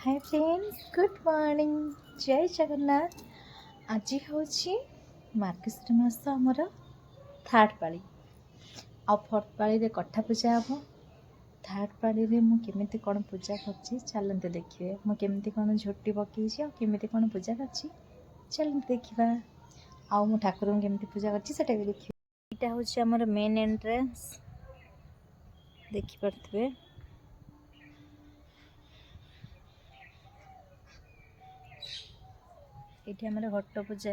Hi friends good morning जय जगन्नाथ। आज हूँ मार्गशीर मास आमर थर्ड पाली आ फोर्थ पाली रे कठा पूजा हम। थर्ड पाली रे मु केमिति कौन पूजा करछि चलते देखिए। मु केमिति कौन झोटी पकई केमिति कौन पूजा करछि चलते देखा। आउ मु ठाकुर केमिति पूजा करछि सेटा भी देखिए। एटा हूँ आमर मेन एंट्रेंस देखि पारथबे। ये आम घट पूजा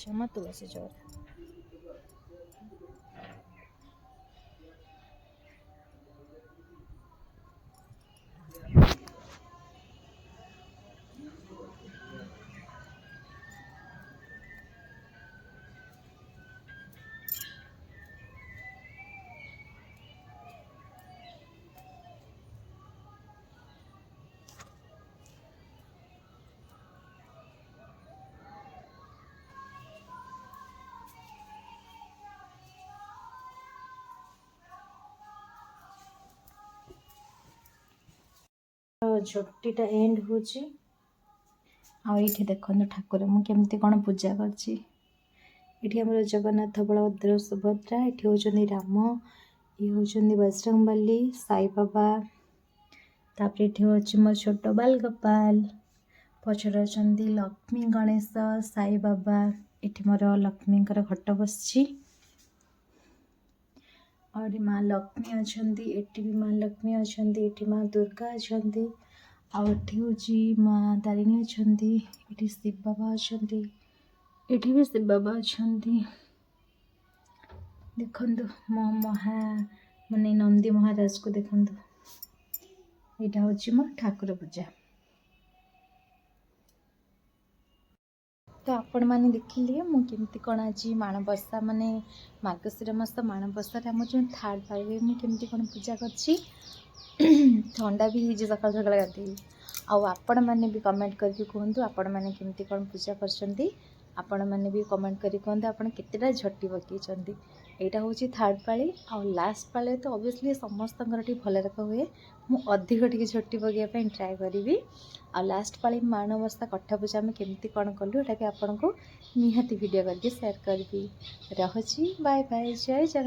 होम तुलसी चौरा। झोटीटा एंड हो देखो ठाकुर मुझे कौन पूजा करम जगन्नाथ बलभद्र सुभद्रा। ये होचंदी राम, ये होचंदी बजरंगबली, साई बाबा। तापर ये अच्छे मो छोट बाल गोपाल, पछरे अछंदी लक्ष्मी गणेश साई बाबा। ये मोर लक्ष्मी घट बसची और माँ लक्ष्मी अछंदी। एटी भी माँ लक्ष्मी अछंदी, एटी माँ दुर्गा अछंदी। आठी हूँ माँ तारिणी अछंदी, एटी शिव बाबा अछंदी, एटी भी शिव बाबा अछंदी। देखंतु मो महा माने नंदी महाराज को देखंतु। एटा हूँ मो ठाकुर पूजा। तो आपण मैंने देखिए मुझे कौन आज माणबसा माने मार्गशीर मास माणबसा आम जो थर्ड पाली मुझे कौन पूजा कर ठंडा भी हो सका सका गाधी। आपण मैंने भी कमेंट करके कहतु आपण मैंने केमती कौन पूजा कर। आपण मैंने भी कमेंट करके कहते आपड़ केतेटा झटी पकई। यहाँ हूँ थर्ड पाली आ लास्ट पाली तो ऑब्वियसली समस्त भल रख हुए। मु अधिक टे झटी पकड़ापी ट्राए करी। आ लास्ट पाली माणबसा कठा पूजा आम केमती कौन कलु यहाँ भी आपको निहाती वीडियो करके शेयर करी। रहुची बाय बाय जय जगन्नाथ।